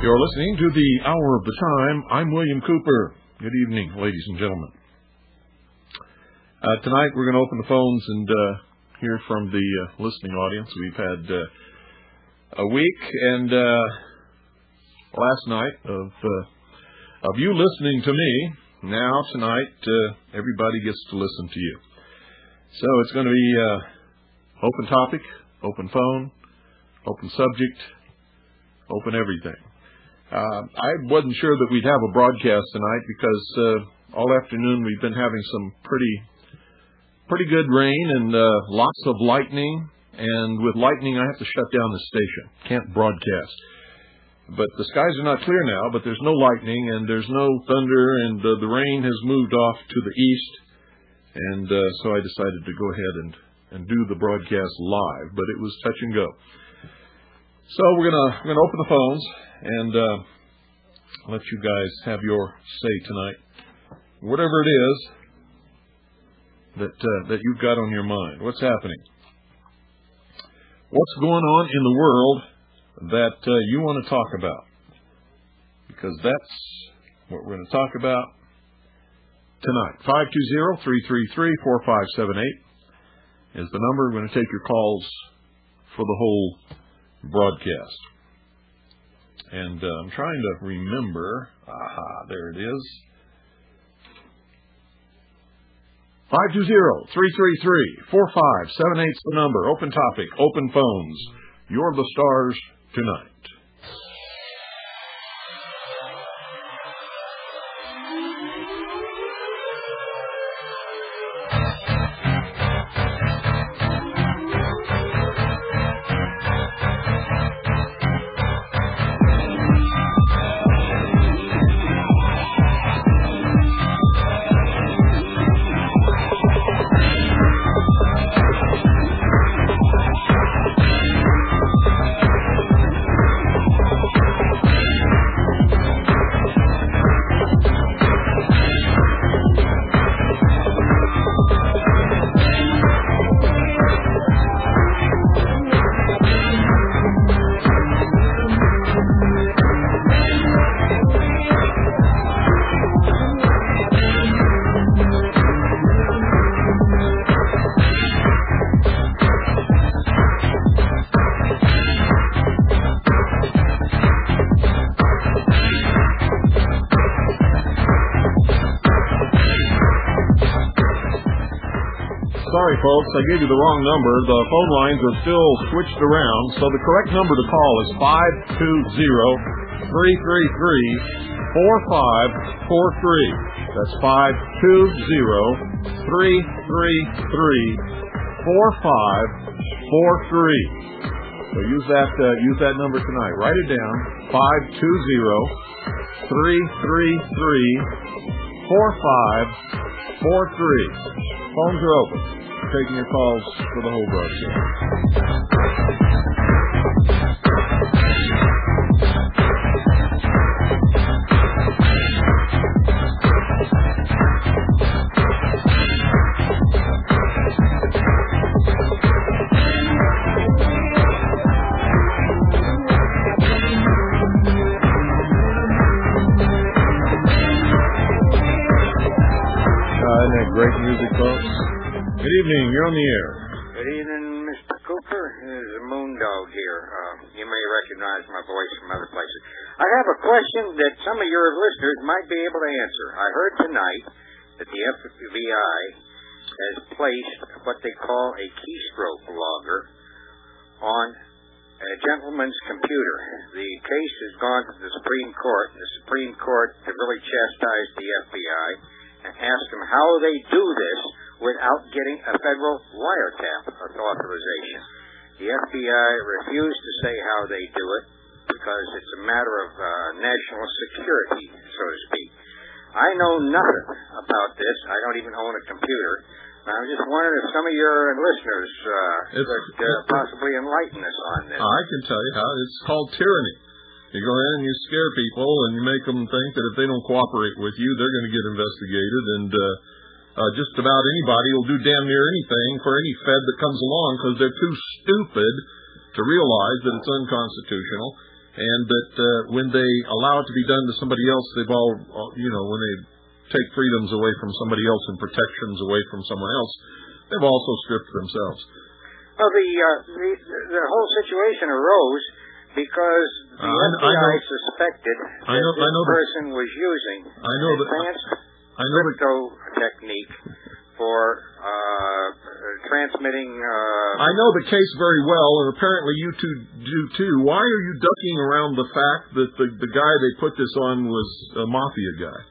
You're listening to the Hour of the Time. I'm William Cooper. Good evening, ladies and gentlemen. Tonight we're going to open the phones and hear from the listening audience. We've had a week and last night of you listening to me. Now tonight everybody gets to listen to you. So it's going to be open topic, open phone, open subject, open everything. I wasn't sure that we'd have a broadcast tonight because all afternoon we've been having some pretty good rain and lots of lightning. And with lightning, I have to shut down the station. Can't broadcast. But the skies are not clear now, but there's no lightning and there's no thunder, and the rain has moved off to the east. And so I decided to go ahead and do the broadcast live, but it was touch and go. So we're gonna open the phones and let you guys have your say tonight. Whatever it is that you've got on your mind. What's happening? What's going on in the world that you want to talk about? Because that's what we're going to talk about tonight. 520-333-4578 is the number. We're going to take your calls for the whole broadcast. And I'm trying to remember. There it is. 520-333-4578 is the number. Open topic, open phones. You're the stars tonight. Sorry, folks, I gave you the wrong number. The phone lines are still switched around, so the correct number to call is 520-333-4543. That's 520-333-4543. So use that number tonight. Write it down. 520-333-4543. Phones are open. Taking your calls for the whole broadcast. Isn't that great music, folks? Good evening. You're on the air. Good evening, Mr. Cooper. There's a Moondog here. You may recognize my voice from other places. I have a question that some of your listeners might be able to answer. I heard tonight that the FBI has placed what they call a keystroke logger on a gentleman's computer. The case has gone to the Supreme Court. The Supreme Court has really chastised the FBI and asked them how they do this without getting a federal wiretap authorization. The FBI refused to say how they do it because it's a matter of national security, so to speak. I know nothing about this. I don't even own a computer. I'm just wondering if some of your listeners could possibly enlighten us on this. I can tell you how. It's called tyranny. You go in and you scare people and you make them think that if they don't cooperate with you, they're going to get investigated. And just about anybody will do damn near anything for any Fed that comes along because they're too stupid to realize that it's unconstitutional. and that when they allow it to be done to somebody else, they've all when they take freedoms away from somebody else and protections away from someone else, they've also stripped themselves. Well, the whole situation arose because the FBI suspected that this person was using advanced crypto technique for transmitting... I know the case very well, and apparently you two do too. Why are you ducking around the fact that the guy they put this on was a mafia guy?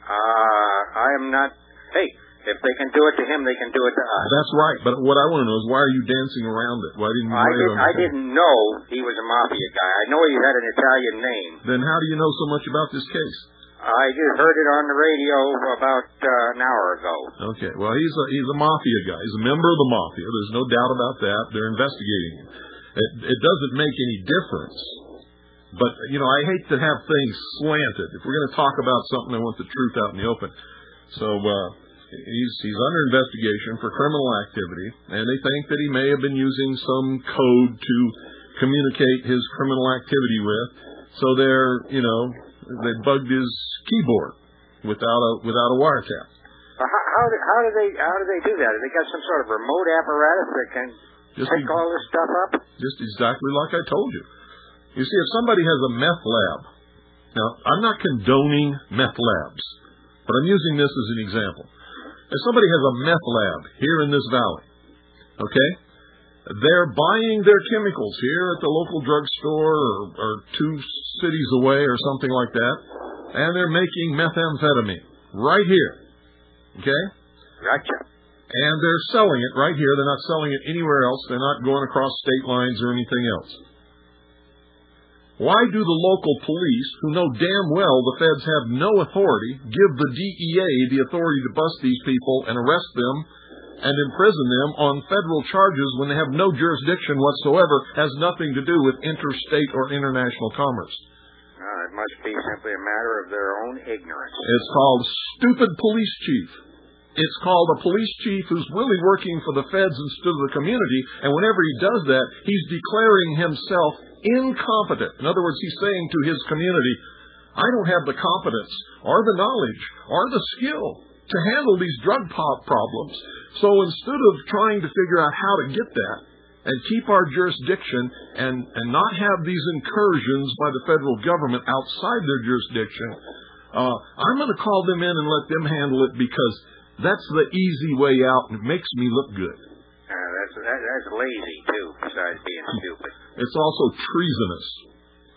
I am not... Hey, if they can do it to him, they can do it to us. That's right, but what I want to know is why are you dancing around it? Why didn't you I didn't know he was a mafia guy. I know he had an Italian name. Then how do you know so much about this case? I just heard it on the radio about an hour ago. Okay, well, he's a mafia guy. He's a member of the mafia. There's no doubt about that. They're investigating him. It doesn't make any difference. But, I hate to have things slanted. If we're going to talk about something, I want the truth out in the open. So he's under investigation for criminal activity, and they think that he may have been using some code to communicate his criminal activity with. So they bugged his keyboard without a wiretap. How do they do that? Have they got some sort of remote apparatus that can pick all this stuff up? Just exactly like I told you. You see, if somebody has a meth lab, now I'm not condoning meth labs, but I'm using this as an example. If somebody has a meth lab here in this valley, okay, they're buying their chemicals here at the local drugstore or 2 cities away or something like that, and they're making methamphetamine right here, okay? Gotcha. And they're selling it right here. They're not selling it anywhere else. They're not going across state lines or anything else. Why do the local police, who know damn well the feds have no authority, give the DEA the authority to bust these people and arrest them and imprison them on federal charges when they have no jurisdiction whatsoever, has nothing to do with interstate or international commerce? It must be simply a matter of their own ignorance. It's called stupid police chief. It's called a police chief who's really working for the feds instead of the community, and whenever he does that, he's declaring himself incompetent. In other words, he's saying to his community, I don't have the competence or the knowledge or the skill to handle these drug problems. So instead of trying to figure out how to get that and keep our jurisdiction and not have these incursions by the federal government outside their jurisdiction, I'm going to call them in and let them handle it because that's the easy way out and it makes me look good. That's lazy, too, besides being stupid. It's also treasonous.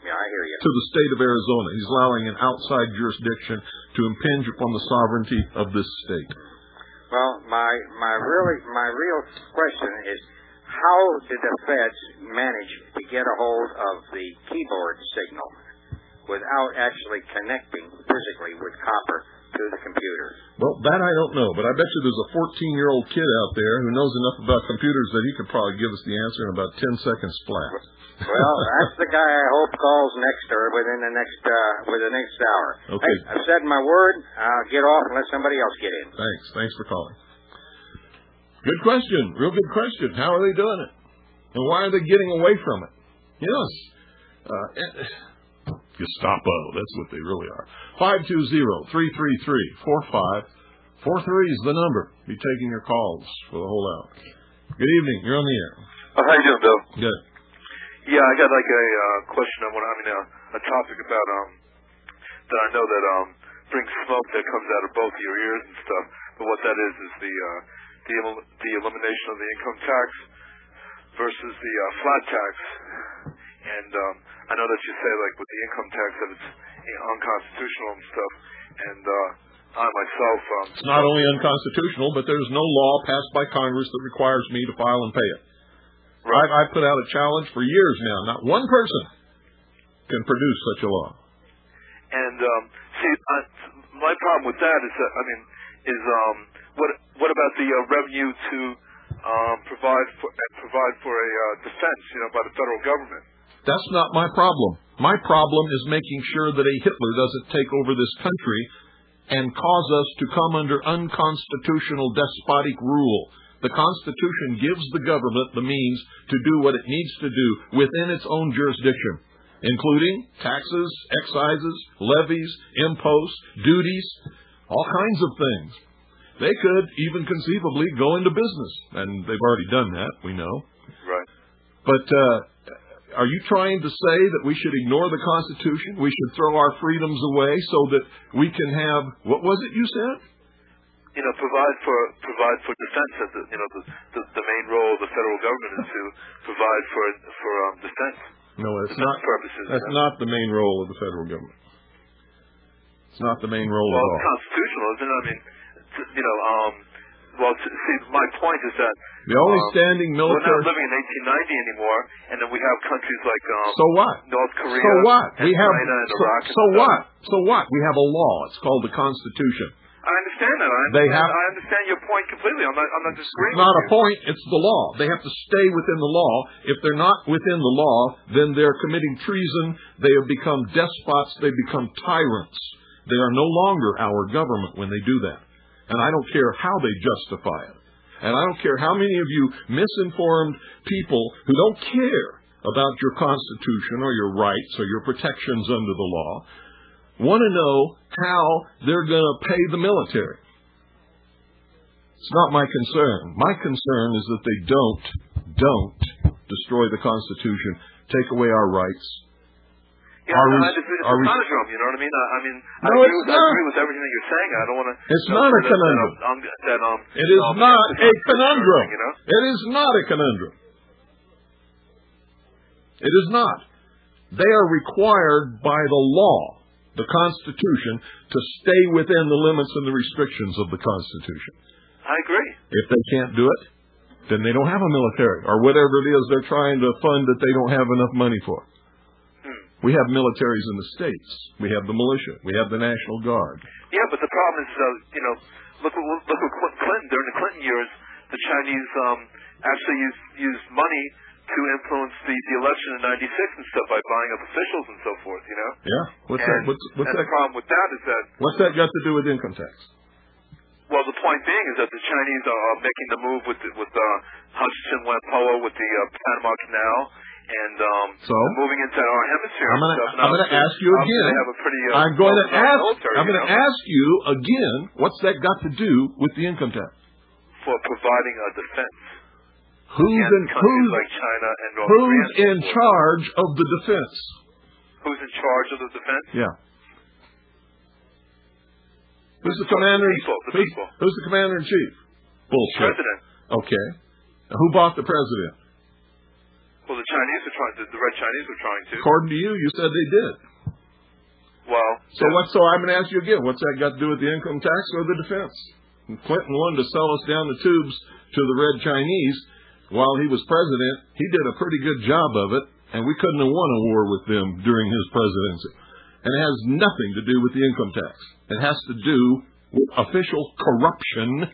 Yeah, I hear you. To the state of Arizona. He's allowing an outside jurisdiction to impinge upon the sovereignty of this state. Well, my real question is, how did the feds manage to get a hold of the keyboard signal without actually connecting physically with copper to the computer? Well, that I don't know, but I bet you there's a 14-year-old kid out there who knows enough about computers that he could probably give us the answer in about 10 seconds flat. Well, that's the guy I hope calls next or within the next hour. Okay. Hey, I've said my word. I'll get off and let somebody else get in. Thanks for calling. Good question. Real good question. How are they doing it? And why are they getting away from it? Yes. Gestapo. That's what they really are. 520-333-4543 is the number. Be taking your calls for the whole hour. Good evening. You're on the air. How you doing, Bill? Good. Yeah, I got like a question a topic about that I know that brings smoke that comes out of both your ears and stuff. But what that is the elimination of the income tax versus the flat tax. And I know that you say like with the income tax that it's unconstitutional and stuff. And I myself, it's not only unconstitutional, but there's no law passed by Congress that requires me to file and pay it. Right. I've put out a challenge for years now. Not one person can produce such a law. And my problem with that is that what about the revenue to provide for a defense, by the federal government? That's not my problem. My problem is making sure that a Hitler doesn't take over this country and cause us to come under unconstitutional despotic rule. The Constitution gives the government the means to do what it needs to do within its own jurisdiction. including taxes, excises, levies, imposts, duties, all kinds of things. They could even conceivably go into business, and they've already done that, we know. Right. But are you trying to say that we should ignore the Constitution? We should throw our freedoms away so that we can have, what was it you said? Provide for defense. The main role of the federal government is to provide for defense. No, it's not. Purposes. That's not the main role of the federal government. It's not the main role at all. Well, it's constitutional, isn't it? I mean, see, my point is that the only standing military. We're not living in 1890 anymore, and then we have countries like so what? North Korea, so what? And we have China and Iraq. So what? So what? We have a law. It's called the Constitution. I understand that. I understand your point completely. I'm not disagreeing. It's not a point. It's the law. They have to stay within the law. If they're not within the law, then they're committing treason. They have become despots. They become tyrants. They are no longer our government when they do that. And I don't care how they justify it. And I don't care how many of you misinformed people who don't care about your Constitution or your rights or your protections under the law want to know how they're going to pay the military. It's not my concern. My concern is that they don't destroy the Constitution, take away our rights. Yeah, it's a conundrum, you know what I mean? I agree with everything that you're saying. I don't want to... It's not a conundrum. It is not a conundrum. You know? It is not a conundrum. It is not. They are required by the law, the Constitution, to stay within the limits and the restrictions of the Constitution. I agree. If they can't do it, then they don't have a military, or whatever it is they're trying to fund that they don't have enough money for. We have militaries in the states. We have the militia. We have the National Guard. Yeah, but the problem is, look at Clinton. During the Clinton years, the Chinese actually used money to influence the election in '96 and stuff by buying up officials and so forth. You know. Yeah. What's that? The problem with that is that. What's that got to do with income tax? Well, the point being is that the Chinese are making the move with Hutchinson Whampoa with the Panama Canal. And so moving into our hemisphere. I'm going to ask you again. I'm going to ask you again. What's that got to do with the income tax? For providing a defense. Who's like China and North Korea? Who's in charge of the defense? Who's in charge of the defense? Yeah. Who's the commander? Who's the commander in chief? Bullshit. President. Okay. Now, who bought the president? Well, the Chinese were trying to. The Red Chinese were trying to. According to you, you said they did. Well. So I'm going to ask you again. What's that got to do with the income tax or the defense? And Clinton wanted to sell us down the tubes to the Red Chinese while he was president. He did a pretty good job of it, and we couldn't have won a war with them during his presidency. And it has nothing to do with the income tax. It has to do with official corruption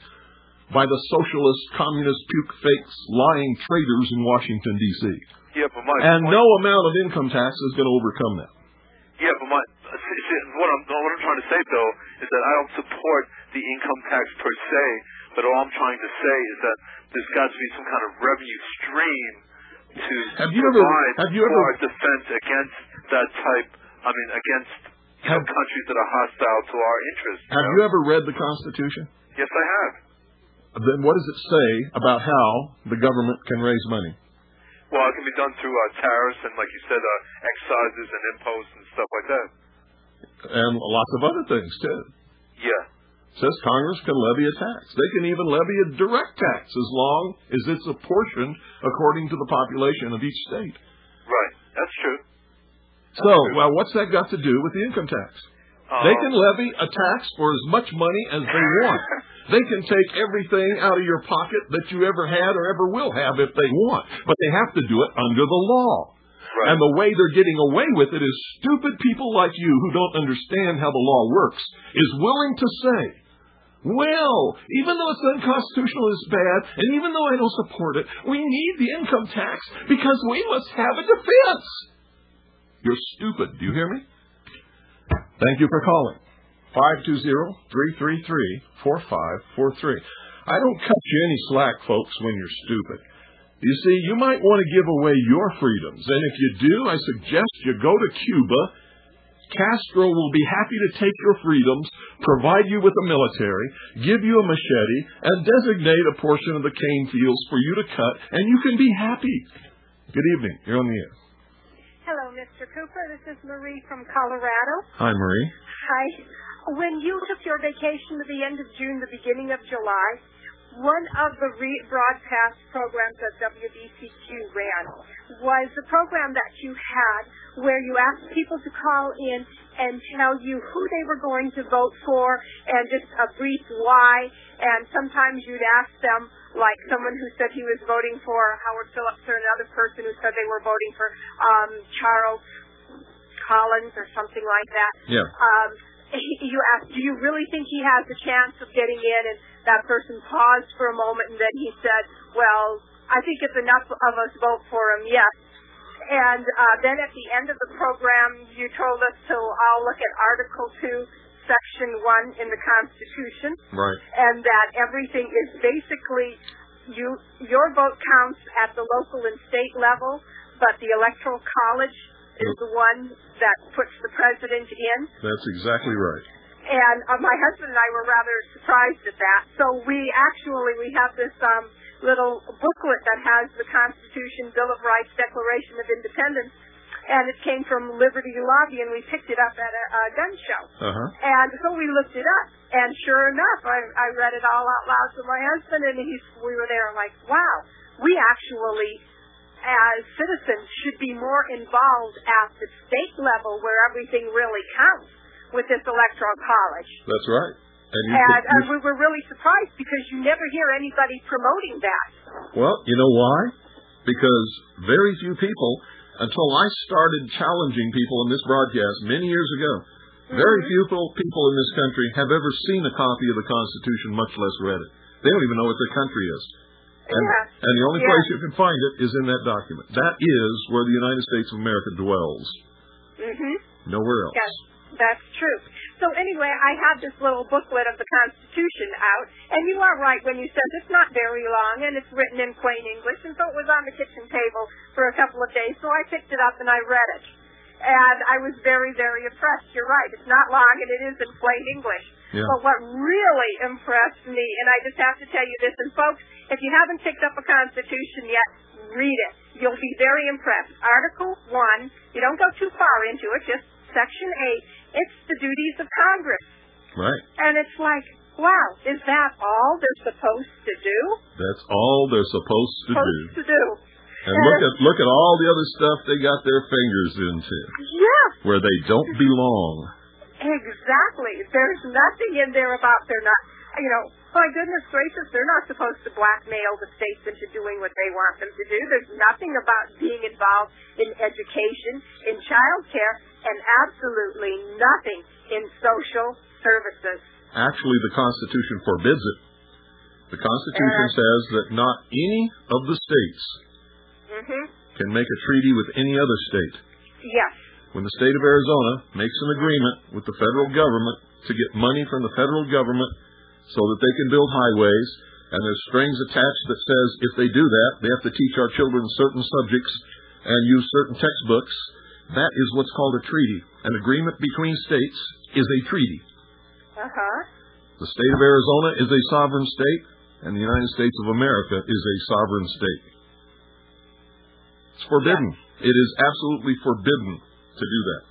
by the socialist, communist, puke fakes, lying traitors in Washington, D.C. Yeah, but no amount of income tax is going to overcome that. Yeah, but what I'm trying to say, though, is that I don't support the income tax per se, but all I'm trying to say is that there's got to be some kind of revenue stream to provide for defense against that type, against countries that are hostile to our interests. Have you ever read the Constitution? Yes, I have. Then what does it say about how the government can raise money? Well, it can be done through tariffs and, like you said, excises and imposts and stuff like that. And lots of other things, too. Yeah. It says Congress can levy a tax. They can even levy a direct tax as long as it's apportioned according to the population of each state. Right. That's true. Well, what's that got to do with the income tax? They can levy a tax for as much money as they want. They can take everything out of your pocket that you ever had or ever will have if they want. But they have to do it under the law. Right. And the way they're getting away with it is stupid people like you who don't understand how the law works is willing to say, well, even though it's unconstitutional, it's bad, and even though I don't support it, we need the income tax because we must have a defense. You're stupid. Do you hear me? Thank you for calling. 520-333-4543. I don't cut you any slack, folks, when you're stupid. You see, you might want to give away your freedoms, and if you do, I suggest you go to Cuba. Castro will be happy to take your freedoms, provide you with a military, give you a machete, and designate a portion of the cane fields for you to cut, and you can be happy. Good evening. You're on the air. Hello, Mr. Cooper. This is Marie from Colorado. Hi, Marie. Hi. When you took your vacation at the end of June, the beginning of July, one of the broadcast programs that WBCQ ran was the program that you had where you asked people to call in and tell you who they were going to vote for and just a brief why. And sometimes you'd ask them, like someone who said he was voting for Howard Phillips or another person who said they were voting for Charles Collins or something like that. Yeah. You asked, do you really think he has a chance of getting in? And that person paused for a moment, and then he said, well, I think if enough of us vote for him, yes. And then at the end of the program, you told us to all look at Article 2, Section 1 in the Constitution. Right. And that everything is basically, your vote counts at the local and state level, but the Electoral College is the one that puts the president in. That's exactly right. And my husband and I were rather surprised at that. So we have this little booklet that has the Constitution, Bill of Rights, Declaration of Independence, and it came from Liberty Lobby, and we picked it up at a gun show. Uh-huh. And so we looked it up, and sure enough, I read it all out loud to my husband, and we were there like, wow, we actually, as citizens, should be more involved at the state level where everything really counts with this electoral college. That's right. And we were really surprised because you never hear anybody promoting that. Well, you know why? Because very few people, until I started challenging people in this broadcast many years ago, very few people in this country have ever seen a copy of the Constitution, much less read it. They don't even know what their country is. And the only place you can find it is in that document. That is where the United States of America dwells. Nowhere else. Yes, that's true. So anyway, I had this little booklet of the Constitution out, and you are right when you said it's not very long, and it's written in plain English, and so it was on the kitchen table for a couple of days, so I picked it up and I read it. And I was very, very impressed. You're right. It's not long, and it is in plain English. Yeah. But what really impressed me, and I just have to tell you this, and folks, if you haven't picked up a Constitution yet, read it. You'll be very impressed. Article 1, you don't go too far into it, just Section 8, it's the duties of Congress. Right. And it's like, wow, is that all they're supposed to do? That's all they're supposed to do. And look at all the other stuff they got their fingers into. Yeah. Where they don't belong. Exactly. There's nothing in there about they're not, my goodness gracious, they're not supposed to blackmail the states into doing what they want them to do. There's nothing about being involved in education, in child care, and absolutely nothing in social services. Actually, the Constitution forbids it. The Constitution says that not any of the states can make a treaty with any other state. Yes. When the state of Arizona makes an agreement with the federal government to get money from the federal government so that they can build highways, and there's strings attached that says if they do that, they have to teach our children certain subjects and use certain textbooks, that is what's called a treaty. An agreement between states is a treaty. The state of Arizona is a sovereign state, and the United States of America is a sovereign state. It's forbidden. Yeah. It is absolutely forbidden to do that.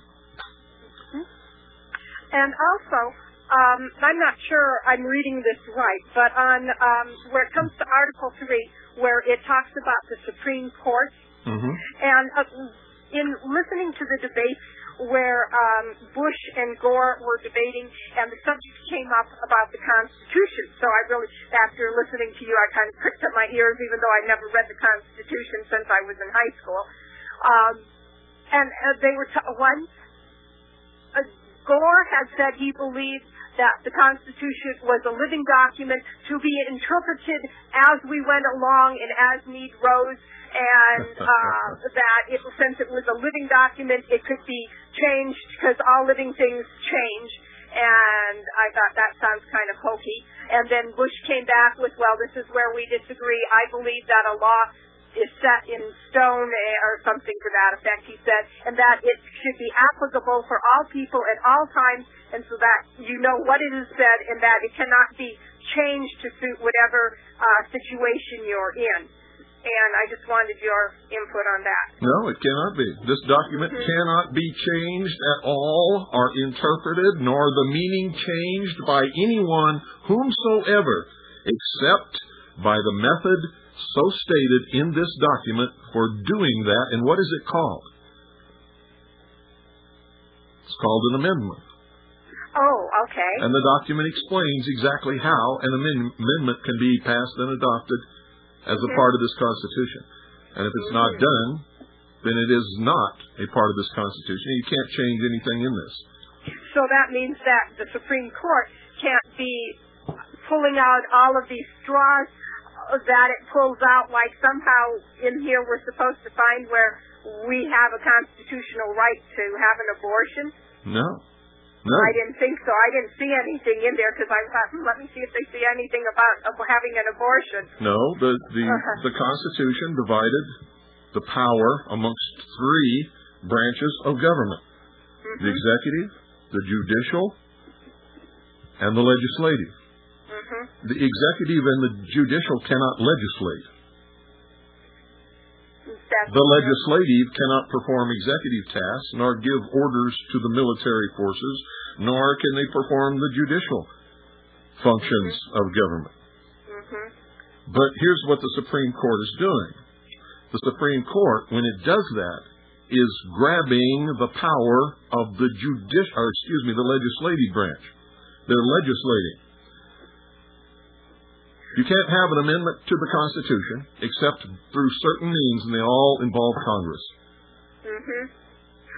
And also, I'm not sure I'm reading this right, but on where it comes to Article 3, where it talks about the Supreme Court, and in listening to the debate where Bush and Gore were debating, and the subject came up about the Constitution. So I really, after listening to you, I kind of pricked up my ears, even though I never read the Constitution since I was in high school. And they were Gore had said he believed that the Constitution was a living document to be interpreted as we went along and as need rose, and that since it was a living document, it could be changed because all living things change. And I thought that sounds kind of hokey. And then Bush came back with, well, this is where we disagree. I believe that a law is set in stone or something to that effect, he said, and that it should be applicable for all people at all times, and so that you know what it is said and that it cannot be changed to suit whatever situation you're in. And I just wanted your input on that. No, it cannot be. This document cannot be changed at all or interpreted, nor the meaning changed by anyone whomsoever, except by the method so stated in this document for doing that. And what is it called? It's called an amendment. Oh, okay. And the document explains exactly how an amendment can be passed and adopted as a part of this Constitution. And if it's not done, then it is not a part of this Constitution. You can't change anything in this. So that means that the Supreme Court can't be pulling out all of these straws that it pulls out, like somehow in here we're supposed to find where we have a constitutional right to have an abortion? No. I didn't think so. I didn't see anything in there because I thought, let me see if they see anything about having an abortion. No, the Constitution divided the power amongst three branches of government. The executive, the judicial, and the legislative. The executive and the judicial cannot legislate. The legislative cannot perform executive tasks, nor give orders to the military forces, nor can they perform the judicial functions of government. But here's what the Supreme Court is doing. The Supreme Court, when it does that, is grabbing the power of the the legislative branch. They're legislating. You can't have an amendment to the Constitution except through certain means, and they all involve Congress.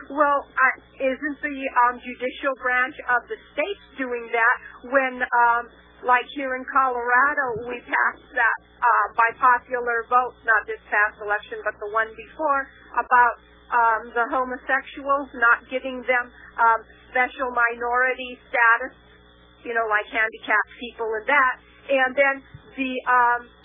Well, isn't the judicial branch of the states doing that when, like here in Colorado, we passed that by popular vote, not this past election, but the one before, about the homosexuals, not giving them special minority status, like handicapped people and that. And then the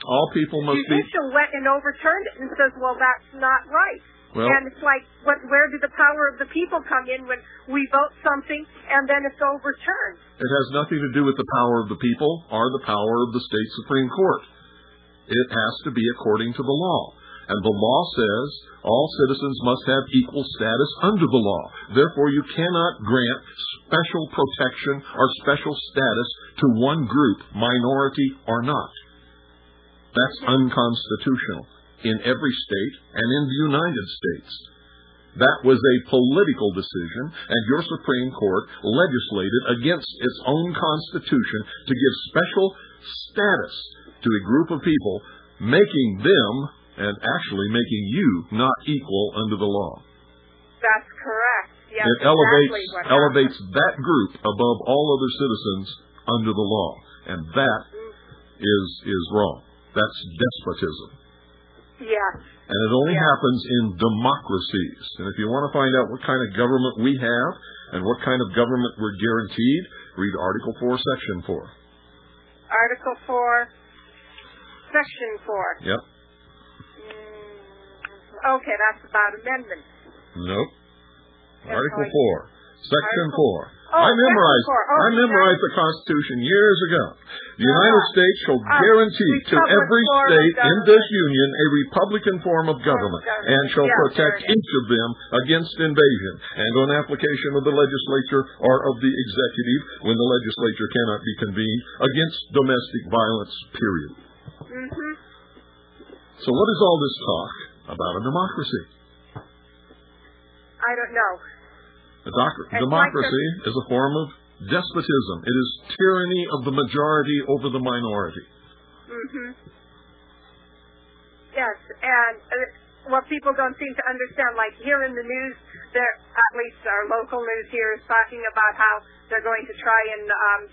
all people must judicial went and overturned it and says, well, that's not right. Well, and it's like, where did the power of the people come in when we vote something and then it's overturned? It has nothing to do with the power of the people or the power of the state Supreme Court. It has to be according to the law. And the law says all citizens must have equal status under the law. Therefore, you cannot grant special protection or special status to one group, minority or not. That's unconstitutional in every state and in the United States. That was a political decision, and your Supreme Court legislated against its own Constitution to give special status to a group of people, making them and actually making you not equal under the law. That's correct. Yes, it elevates that group above all other citizens under the law, and that is wrong. That's despotism. Yes. And it only happens in democracies. And if you want to find out what kind of government we have and what kind of government we're guaranteed, read Article 4, Section 4. Article 4, Section 4. Yep. Okay, that's about amendments. Nope. Article 4, Section 4. Oh, I memorized the Constitution years ago. The United States shall guarantee to every state in this union a republican form of government, and shall protect each of them against invasion, and on application of the legislature or of the executive, when the legislature cannot be convened, against domestic violence, period. So what is all this talk about a democracy? I don't know. Democracy is a form of despotism. It is tyranny of the majority over the minority. Yes, and what people don't seem to understand, like here in the news, at least our local news here is talking about how they're going to try and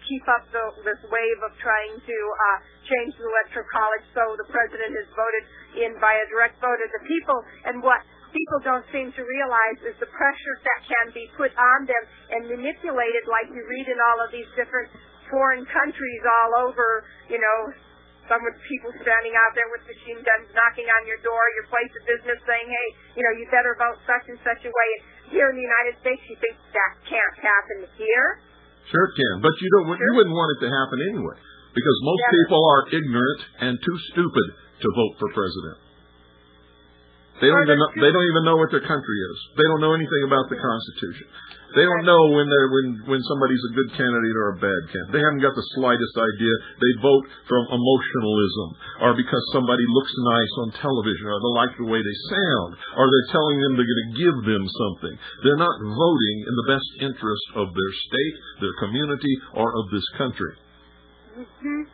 keep up this wave of trying to change the electoral college, so the president is voted in by a direct vote of the people, and what people don't seem to realize is the pressure that can be put on them and manipulated, like you read in all of these different foreign countries all over, people standing out there with machine guns knocking on your door, your place of business saying, hey, you better vote such and such a way. And here in the United States, you think that can't happen here? Sure it can, but you wouldn't want it to happen anyway, because most people are ignorant and too stupid to vote for president. They don't even know what their country is. They don't know anything about the Constitution. They don't know when somebody's a good candidate or a bad candidate. They haven't got the slightest idea. They vote from emotionalism, or because somebody looks nice on television, or they like the way they sound, or they're telling them they're going to give them something. They're not voting in the best interest of their state, their community, or of this country. Mm-hmm.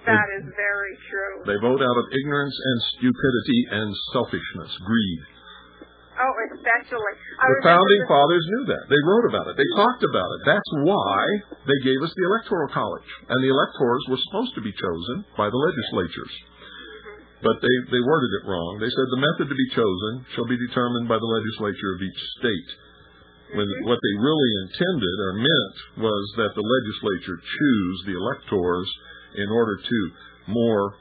That is very true. They vote out of ignorance and stupidity and selfishness, greed. Oh, especially. The founding fathers knew that. They wrote about it. They talked about it. That's why they gave us the Electoral College. And the electors were supposed to be chosen by the legislatures. But they worded it wrong. They said the method to be chosen shall be determined by the legislature of each state. When what they really intended or meant was that the legislature choose the electors in order to more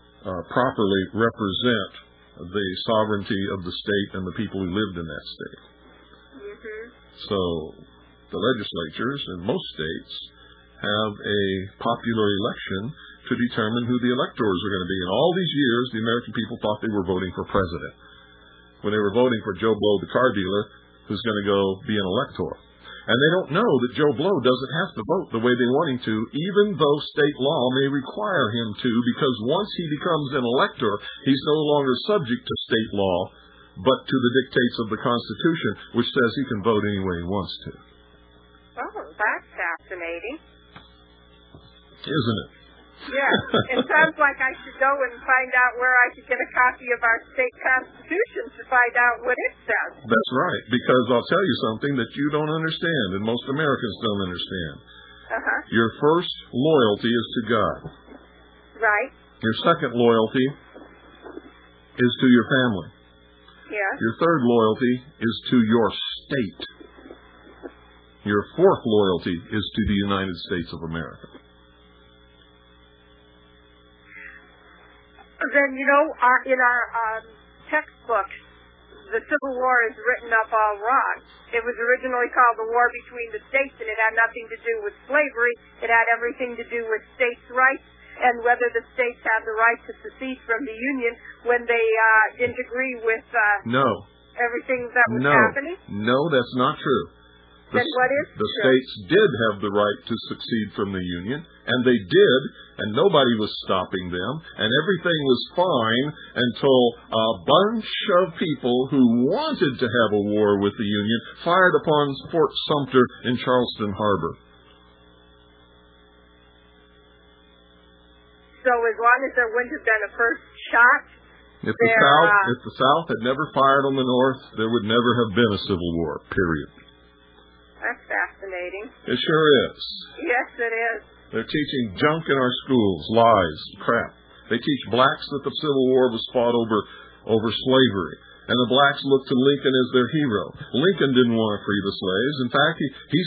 properly represent the sovereignty of the state and the people who lived in that state. Mm-hmm. So the legislatures in most states have a popular election to determine who the electors are going to be. In all these years, the American people thought they were voting for president, when they were voting for Joe Blow, the car dealer, who's going to go be an elector. And they don't know that Joe Blow doesn't have to vote the way they want him to, even though state law may require him to, because once he becomes an elector, he's no longer subject to state law, but to the dictates of the Constitution, which says he can vote any way he wants to. Oh, that's fascinating. Isn't it? Yeah, it sounds like I should go and find out where I could get a copy of our state constitution to find out what it says. That's right, because I'll tell you something that you don't understand, and most Americans don't understand. Uh-huh. Your first loyalty is to God. Right. Your second loyalty is to your family. Yeah. Your third loyalty is to your state. Your fourth loyalty is to the United States of America. Then, in our textbooks, the Civil War is written up all wrong. It was originally called the War Between the States, and it had nothing to do with slavery. It had everything to do with states' rights and whether the states had the right to secede from the Union when they didn't agree with everything that was happening. No, that's not true. Then what is the states did have the right to succeed from the Union, and they did, and nobody was stopping them, and everything was fine until a bunch of people who wanted to have a war with the Union fired upon Fort Sumter in Charleston Harbor. So as long as there wouldn't have been a first shot, if the South had never fired on the North, there would never have been a Civil War, period. That's fascinating. It sure is. Yes, it is. They're teaching junk in our schools, lies, crap. They teach blacks that the Civil War was fought over slavery, and the blacks looked to Lincoln as their hero. Lincoln didn't want to free the slaves. In fact, he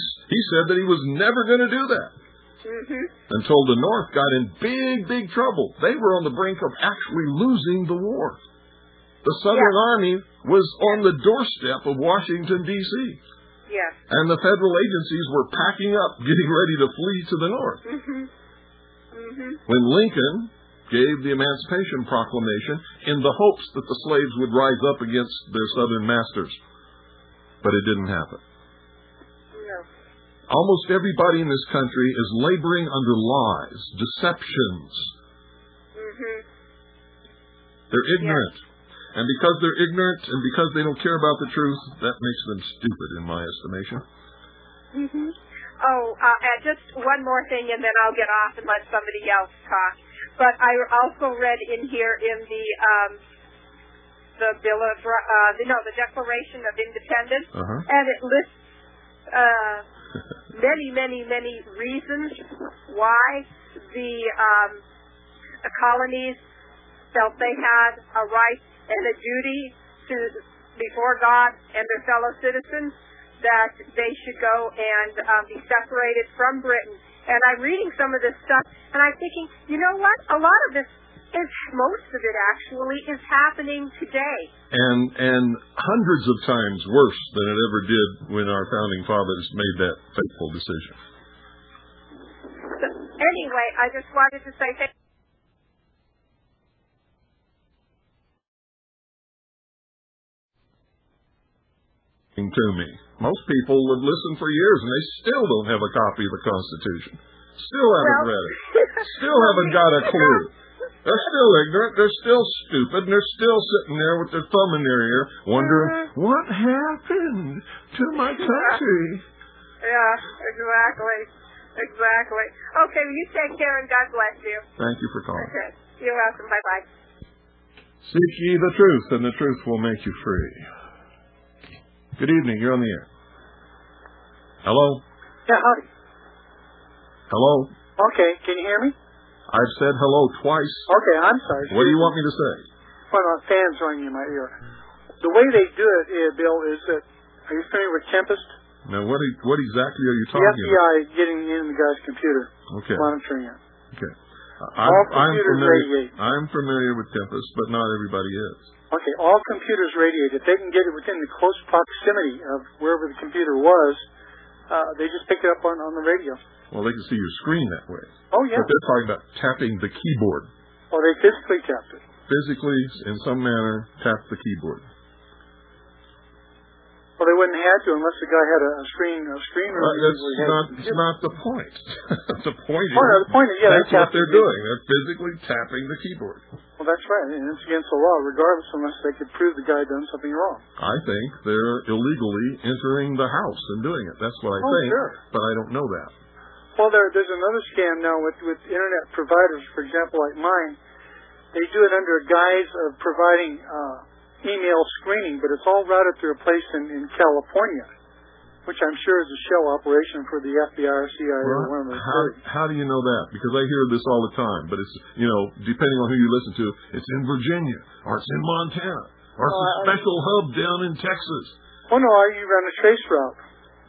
said that he was never going to do that. Mm-hmm. Until the North got in big trouble. They were on the brink of actually losing the war. The Southern Army was on the doorstep of Washington, D.C. Yes. And the federal agencies were packing up, getting ready to flee to the north. Mm-hmm. Mm-hmm. When Lincoln gave the Emancipation Proclamation in the hopes that the slaves would rise up against their southern masters. But it didn't happen. No. Almost everybody in this country is laboring under lies, deceptions. Mm-hmm. They're ignorant. Yes. And because they're ignorant and because they don't care about the truth, that makes them stupid, in my estimation. Mm-hmm. Oh, just one more thing, and then I'll get off and let somebody else talk. But I also read in here in the Bill of the Declaration of Independence, and it lists many reasons why the colonies felt they had a right and a duty to before God and their fellow citizens that they should go and be separated from Britain. And I'm reading some of this stuff, and I'm thinking, you know what? A lot of this most of it actually is happening today. And hundreds of times worse than it ever did when our founding fathers made that fateful decision. So, anyway, I just wanted to say thank you. To me. Most people have listened for years and they still don't have a copy of the Constitution. Still haven't read it. Still haven't got a clue. They're still ignorant. They're still stupid. And they're still sitting there with their thumb in their ear wondering, what happened to my country? Yeah, exactly. Exactly. Okay, well, you take care and God bless you. Thank you for calling. Okay. You're welcome. Bye-bye. Seek ye the truth, and the truth will make you free. Good evening. You're on the air. Hello? Yeah, howdy. Hello? Okay, can you hear me? I've said hello twice. Okay, I'm sorry. What do you want me to say? Well, fans ringing in my ear. The way they do it, Bill, is that, are you familiar with Tempest? Now, what exactly are you The talking about? FBI getting in the guy's computer, Okay. monitoring it. Okay. All computers radiate. I'm familiar with Tempest, but not everybody is. Okay, all computers radiate. If they can get it within the close proximity of wherever the computer was, they just pick it up on the radio. Well, they can see your screen that way. Oh, yeah. But they're talking about tapping the keyboard. Oh, they physically tapped it. Physically, in some manner, tap the keyboard. Well, they wouldn't have to unless the guy had a screen. That's not the point. The point is, the point is, that's what they're doing. They're physically tapping the keyboard. Well, that's right. And it's against the law, regardless, unless they could prove the guy done something wrong. I think they're illegally entering the house and doing it. That's what I think. Sure. But I don't know that. Well, there's another scam now with internet providers, for example, like mine. They do it under a guise of providing email screening, but it's all routed through a place in California, which I'm sure is a shell operation for the FBI or CIA or one of those. How do you know that? Because I hear this all the time, but it's, depending on who you listen to, it's in Virginia, or it's in Montana, or it's a special hub down in Texas. Oh, no, you run a trace route.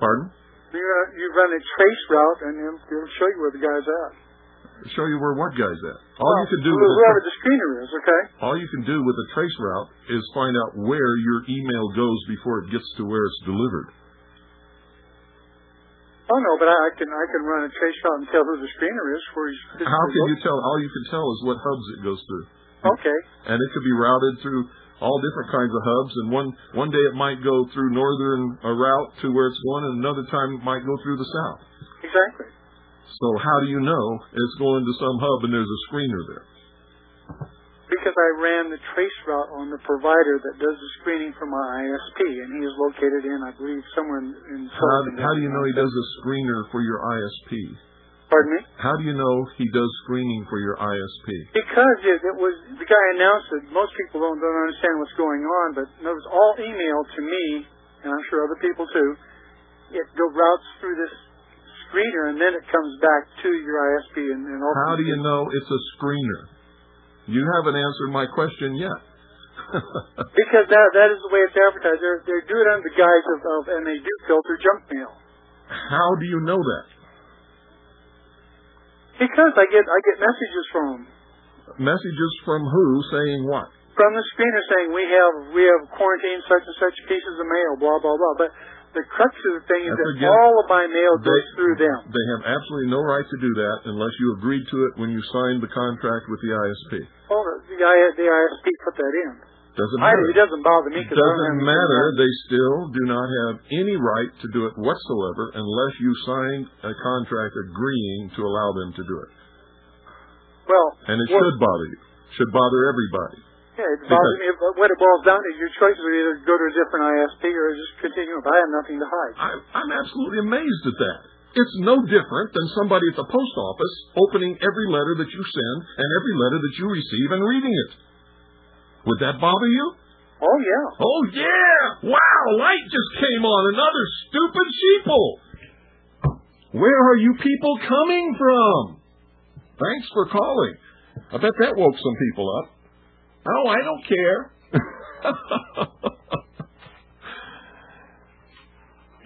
Pardon? You run a trace route, and it'll show you where the guy's at. Show you where what guy's at. All you can do whoever the screener is, okay? All you can do with a trace route is find out where your email goes before it gets to where it's delivered. Oh no, but I can run a trace route and tell who the screener is. How can you tell? All you can tell is what hubs it goes through. Okay. And it could be routed through all different kinds of hubs. And one day it might go through northern route to where it's going, and another time it might go through the south. Exactly. So how do you know it's going to some hub and there's a screener there? Because I ran the trace route on the provider that does the screening for my ISP, and he is located in, I believe, somewhere in How do you know he does a screener for your ISP? Pardon me? How do you know he does screening for your ISP? Because it was the guy announced it. Most people don't understand what's going on, but it was all email to me, and I'm sure other people too. It routes through this screener, and then it comes back to your ISP. And how do you know it's a screener? You haven't answered my question yet. Because that is the way it's advertised. They do it under the guise of and they do filter junk mail. How do you know that? Because I get messages from them. Messages from who saying what? From the screener saying we have quarantined such and such pieces of mail, blah blah blah. But the crux of the thing is that all of my mail goes through them. They have absolutely no right to do that unless you agreed to it when you signed the contract with the ISP. Oh, the ISP put that in. Doesn't matter. It doesn't bother me. Doesn't matter. They still do not have any right to do it whatsoever unless you signed a contract agreeing to allow them to do it. Well, and it should bother you. Should bother everybody. Yeah, it bothers me. What it boils down to is your choices are either go to a different ISP or just continue. But I have nothing to hide. I'm absolutely amazed at that. It's no different than somebody at the post office opening every letter that you send and every letter that you receive and reading it. Would that bother you? Oh, yeah. Oh, yeah! Wow, light just came on. Another stupid sheeple. Where are you people coming from? Thanks for calling. I bet that woke some people up. Oh, I don't care.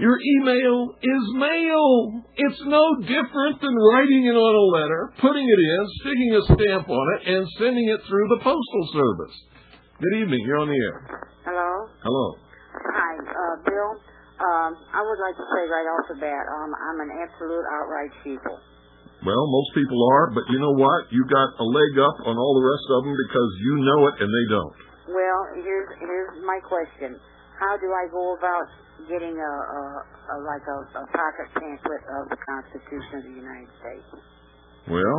You Your email is mail. It's no different than writing it on a letter, putting it in, sticking a stamp on it, and sending it through the Postal Service. Good evening. You're on the air. Hello? Hello. Hi, Bill. I would like to say right off the bat, I'm an absolute outright sheeple. Well, most people are, but you know what? You got a leg up on all the rest of them because you know it and they don't. Well, here's my question. How do I go about getting a pocket pamphlet of the Constitution of the United States? Well,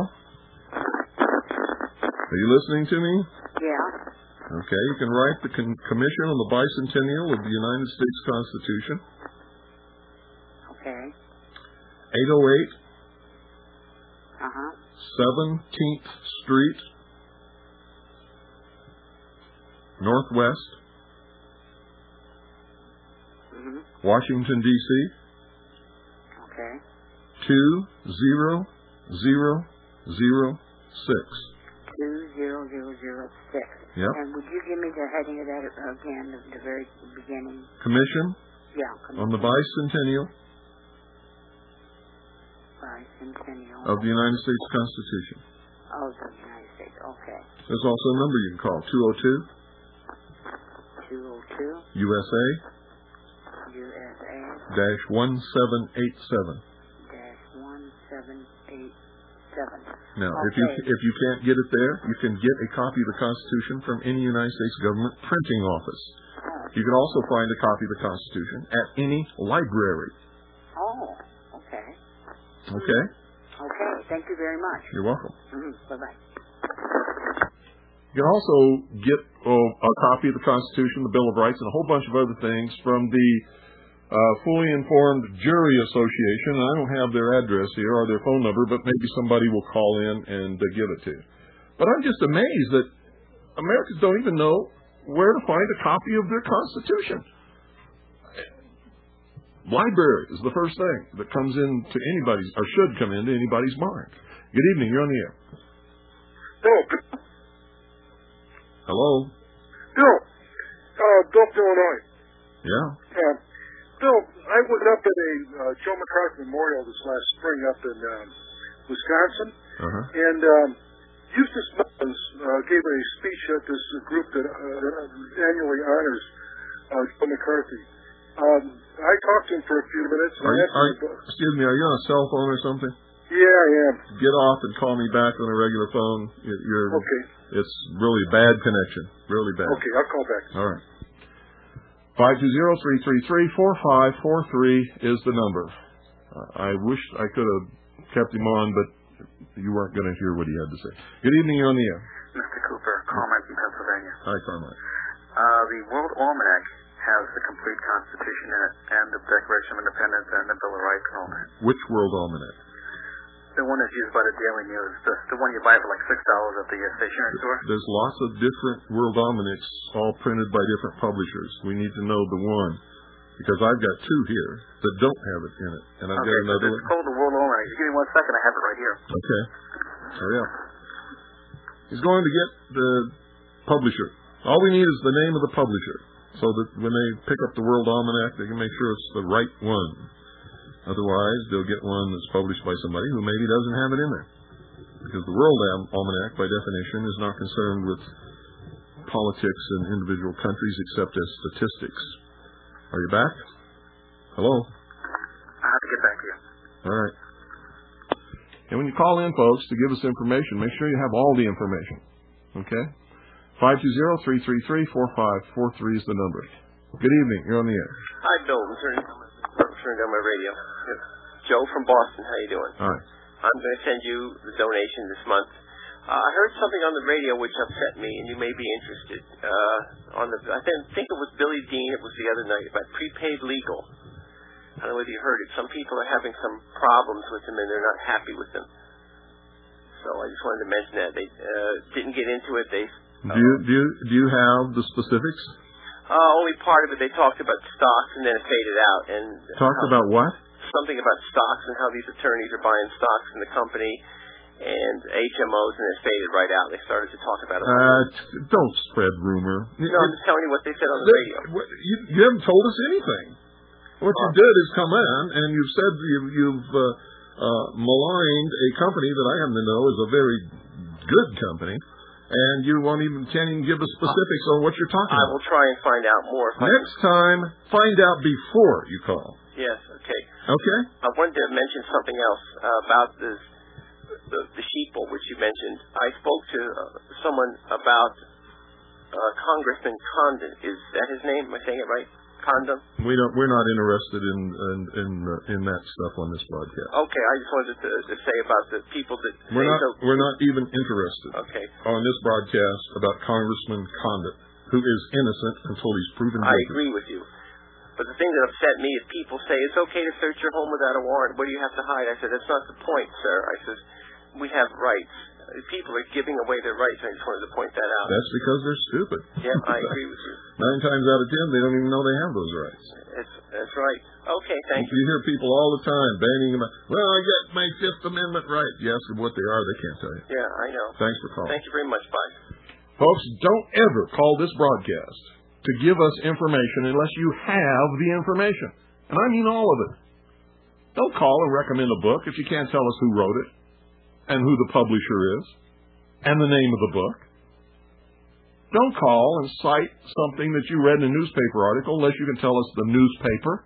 are you listening to me? Yeah. Okay, you can write the Commission on the Bicentennial of the United States Constitution. Okay. 808 Uh-huh. 17th Street, Northwest, Washington, D.C. Okay. 20006. 20006. Yep. And would you give me the heading of that again, the very beginning? Commission Yeah. on the Bicentennial Bicentennial of the United States Constitution. of the United States. Okay. There's also a number you can call, 202 USA USA -1787. -1787. Now, Okay. if you can't get it there, you can get a copy of the Constitution from any United States government printing office. You can also find a copy of the Constitution at any library. Oh, okay. Okay? Okay, thank you very much. You're welcome. Bye-bye. You can also get a copy of the Constitution, the Bill of Rights, and a whole bunch of other things from the Fully Informed Jury Association. I don't have their address here or their phone number, but maybe somebody will call in and give it to you. But I'm just amazed that Americans don't even know where to find a copy of their Constitution. Library is the first thing that comes into anybody's, or should come into anybody's mind. Good evening. You're on the air. Bill. Hello. Bill. Bill, Illinois. Yeah. Bill, I was up at a Joe McCarthy Memorial this last spring up in Wisconsin, and Eustace Mullins gave a speech at this group that annually honors Joe McCarthy. I talked to him for a few minutes. Excuse me, are you on a cell phone or something? Yeah, I am. Get off and call me back on a regular phone. Okay. It's really bad connection. Really bad. Okay, I'll call back. All right. 520-333-4543 is the number. I wish I could have kept him on, but you weren't going to hear what he had to say. Good evening, you're on the air. Mr. Cooper, Carmine from Pennsylvania. Hi, Carmine. The World Almanac has the complete Constitution in it, and the Declaration of Independence, and the Bill of Rights, and all that. Which World Almanac? The one that's used by the Daily News, the one you buy for like $6 at the stationery store. There's lots of different World Almanacs, all printed by different publishers. We need to know the one, because I've got two here that don't have it in it, and I've got another one. It's called the World Almanac. Just give me 1 second, I have it right here. Okay. Hurry up. He's going to get the publisher. All we need is the name of the publisher, so that when they pick up the World Almanac, they can make sure it's the right one. Otherwise, they'll get one that's published by somebody who maybe doesn't have it in there. Because the World Almanac, by definition, is not concerned with politics in individual countries except as statistics. Are you back? Hello? I have to get back to you. All right. And when you call in, folks, to give us information, make sure you have all the information. Okay? 520-333-4543 is the number. Good evening. You're on the air. Hi, Bill. I'm turning down my radio. Joe from Boston. How you doing? All right. I'm going to send you the donation this month. I heard something on the radio which upset me, and you may be interested. I think it was Billy Dean. It was the other night about prepaid legal. I don't know whether you heard it. Some people are having some problems with them, and they're not happy with them. So I just wanted to mention that. They didn't get into it. Do you have the specifics? Only part of it. They talked about stocks, and then it faded out. And talked about what? Something about stocks and how these attorneys are buying stocks in the company and HMOs, and it faded right out. They started to talk about it. Don't spread rumor. No, I'm just telling you what they said on the radio. You haven't told us anything. What you did is come in and you've said you've maligned a company that I happen to know is a very good company, and you can't even give us specifics on what you're talking about. I will try and find out more. Next time, find out before you call. Yes, okay. Okay? I wanted to mention something else about the sheeple, which you mentioned. I spoke to someone about Congressman Condon. Is that his name? Am I saying it right? Condon? We're not interested in that stuff on this broadcast. Okay, I just wanted to say about the people that we're not even interested. Okay. On this broadcast about Congressman Condon, who is innocent until he's proven guilty. I agree with you. But the thing that upset me is people say it's okay to search your home without a warrant. What do you have to hide? I said, that's not the point, sir. I said, we have rights. People are giving away their rights. I just wanted to point that out. That's because they're stupid. Yeah, I agree with you. 9 times out of 10, they don't even know they have those rights. That's right. Okay, thank you. You hear people all the time banning them. Well, I get my Fifth Amendment right. You ask them what they are, they can't tell you. Yeah, I know. Thanks for calling. Thank you very much. Bye. Folks, don't ever call this broadcast to give us information unless you have the information. And I mean all of it. Don't call and recommend a book if you can't tell us who wrote it and who the publisher is and the name of the book. Don't call and cite something that you read in a newspaper article unless you can tell us the newspaper,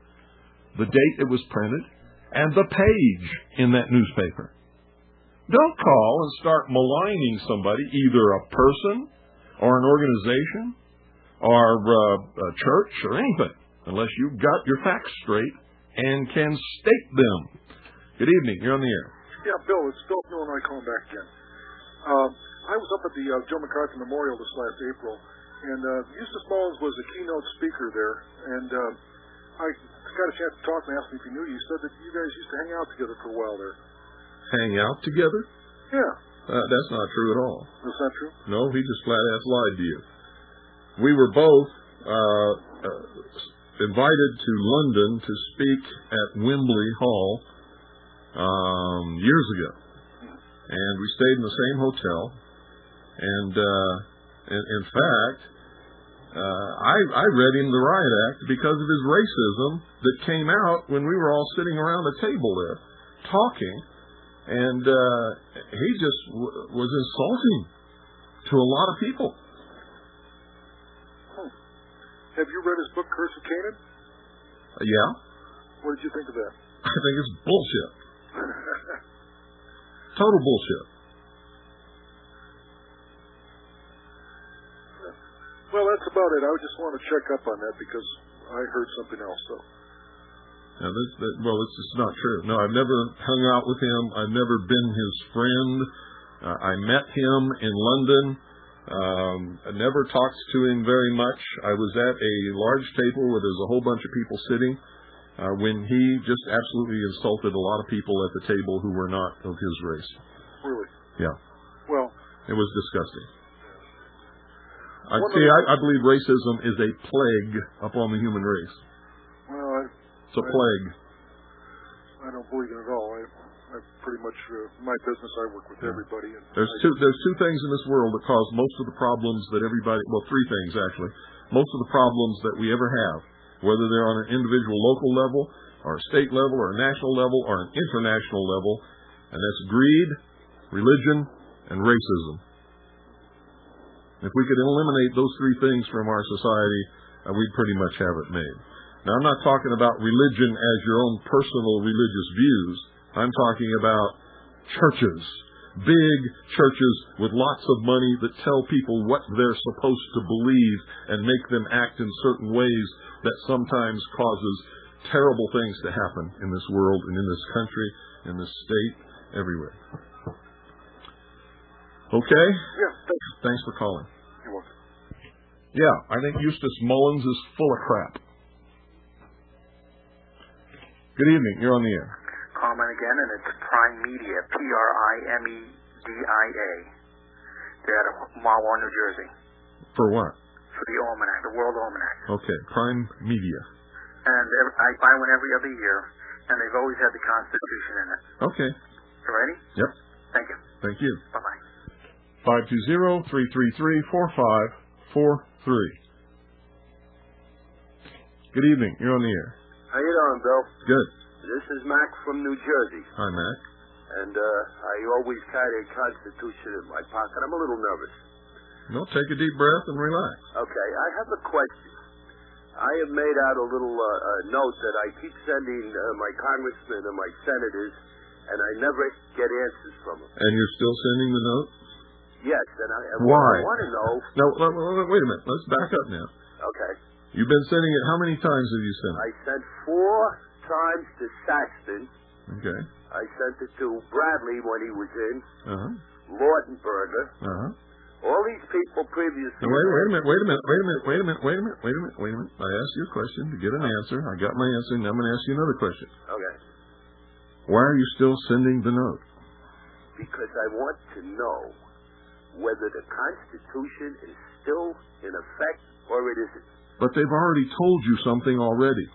the date it was printed, and the page in that newspaper. Don't call and start maligning somebody, either a person or an organization or a church or anything, unless you've got your facts straight and can state them. Good evening. You're on the air. Yeah, Bill, it's Bill Illinois calling back again. I was up at the Joe McCarthy Memorial this last April, and Eustace Mullins was a keynote speaker there, and I got a chance to talk and asked him if he knew you. He said that you guys used to hang out together for a while there. Hang out together? Yeah. That's not true at all. That's not true? No, he just flat-ass lied to you. We were both invited to London to speak at Wembley Hall years ago. And we stayed in the same hotel. And in fact, I read him the Riot Act because of his racism that came out when we were all sitting around the table there talking. And he just was insulting to a lot of people. Have you read his book, Curse of Canaan? Yeah. What did you think of that? I think it's bullshit. Total bullshit. Well, that's about it. I just want to check up on that because I heard something else. So. Well, it's just not true. No, I've never hung out with him. I've never been his friend. I met him in London. I never talked to him very much. I was at a large table where there's a whole bunch of people sitting when he just absolutely insulted a lot of people at the table who were not of his race. Really? Yeah. Well, it was disgusting. I believe racism is a plague upon the human race. Well, it's a plague. I don't believe it at all. I pretty much, my business, I work with everybody. And there's two things in this world that cause most of the problems that everybody, well, 3 things actually, most of the problems that we ever have, whether they're on an individual local level, or a state level, or a national level, or an international level, and that's greed, religion, and racism. If we could eliminate those 3 things from our society, we'd pretty much have it made. Now, I'm not talking about religion as your own personal religious views. I'm talking about churches, big churches with lots of money that tell people what they're supposed to believe and make them act in certain ways that sometimes causes terrible things to happen in this world and in this country, in this state, everywhere. Okay? Yeah, thanks. Thanks for calling. You're welcome. Yeah, I think Eustace Mullins is full of crap. Good evening. You're on the air. Comment again, and it's Prime Media, Primedia. They're out of Marlboro, New Jersey. For what? For the Almanac, the World Almanac. Okay, Prime Media. And I buy one every other year, and they've always had the Constitution in it. Okay. You ready? Yep. Thank you. Thank you. Bye-bye. 520-333-4543. Good evening. You're on the air. How you doing, Bill? Good. This is Mac from New Jersey. Hi, Mac. And I always carry a Constitution in my pocket. I'm a little nervous. No, take a deep breath and relax. Okay, I have a question. I have made out a little note that I keep sending my congressmen and my senators, and I never get answers from them. And you're still sending the note? Yes, and Why? I want to know... No, wait a minute. Let's back up now. Okay. You've been sending it. How many times have you sent it? I sent 4 times to Saxton. Okay. I sent it to Bradley when he was in. Uh-huh. Lortenberger. Uh-huh. All these people previously... Wait a minute. I asked you a question to get an answer. I got my answer, and I'm going to ask you another question. Okay. Why are you still sending the note? Because I want to know whether the Constitution is still in effect or it isn't. But they've already told you something already.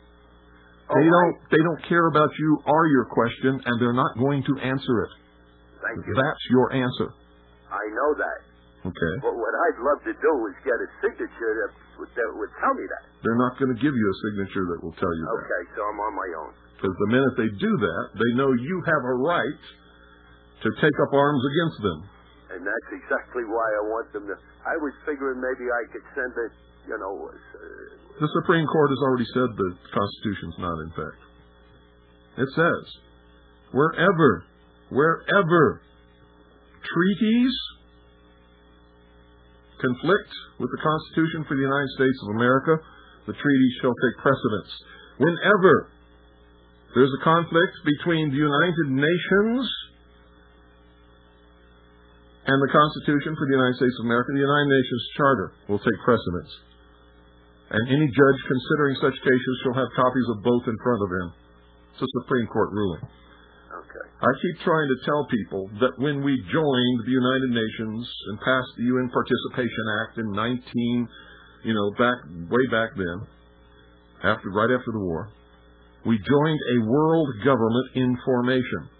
They don't care about you or your question, and they're not going to answer it. Thank you. That's your answer. I know that. Okay. But what I'd love to do is get a signature that would tell me that. They're not going to give you a signature that will tell you that. Okay, so I'm on my own. Because the minute they do that, they know you have a right to take up arms against them. And that's exactly why I want them to... I was figuring maybe I could send it, The Supreme Court has already said the Constitution's not in effect. It says, wherever treaties conflict with the Constitution for the United States of America, the treaty shall take precedence. Whenever there's a conflict between the United Nations and the Constitution for the United States of America, the United Nations Charter will take precedence. And any judge considering such cases shall have copies of both in front of him. It's a Supreme Court ruling. Okay. I keep trying to tell people that when we joined the United Nations and passed the UN Participation Act in way back then, right after the war, we joined a world government in formation.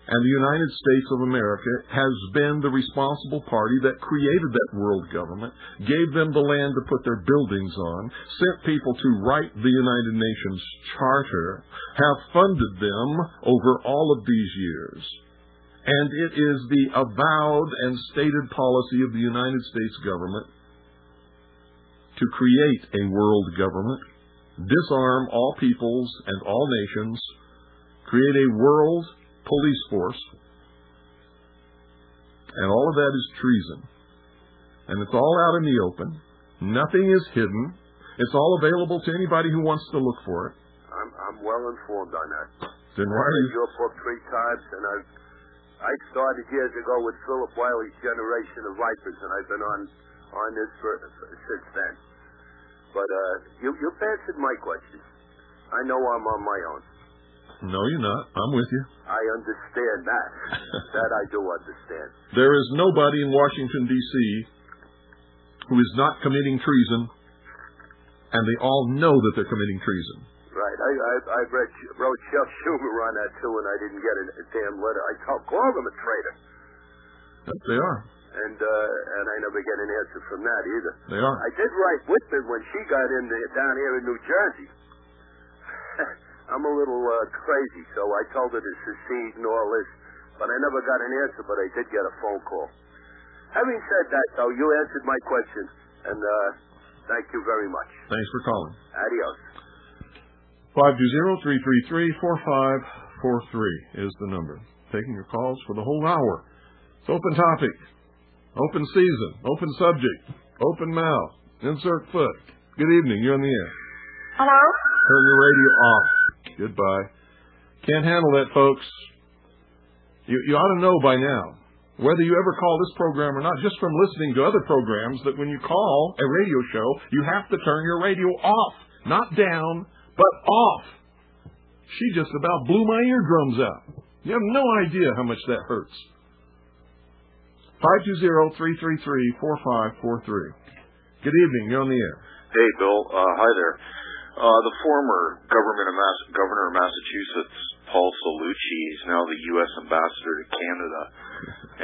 And the United States of America has been the responsible party that created that world government, gave them the land to put their buildings on, sent people to write the United Nations Charter, have funded them over all of these years. And it is the avowed and stated policy of the United States government to create a world government, disarm all peoples and all nations, create a world police force, and all of that is treason. And it's all out in the open. Nothing is hidden. It's all available to anybody who wants to look for it. I'm well informed on that. Then why are you... your book 3 times, and I started years ago with Philip Wiley's Generation of Vipers, and I've been on this since then. But you've answered my question. I know I'm on my own. No, you're not. I'm with you. I understand that. That I do understand. There is nobody in Washington, D.C. who is not committing treason, and they all know that they're committing treason. Right. I wrote Chuck Schumer on that, too, and I didn't get a damn letter. I called him a traitor. Yes, they are. And I never get an answer from that, either. They are. I did write Whitman when she got in down here in New Jersey. I'm a little crazy, so I told her to secede and all this, but I never got an answer, but I did get a phone call. Having said that, though, you answered my question, and thank you very much. Thanks for calling. Adios. 520-333-4543 is the number. Taking your calls for the whole hour. It's open topic, open season, open subject, open mouth, insert foot. Good evening, you're on the air. Hello? Turn your radio off. Goodbye. Can't handle that, folks. You ought to know by now, whether you ever call this program or not, just from listening to other programs, that when you call a radio show, you have to turn your radio off. Not down, but off. She just about blew my eardrums out. You have no idea how much that hurts. 520-333-4543. Good evening. You're on the air. Hey, Bill. Hi there. The former governor of Massachusetts, Paul Cellucci, is now the U.S. ambassador to Canada,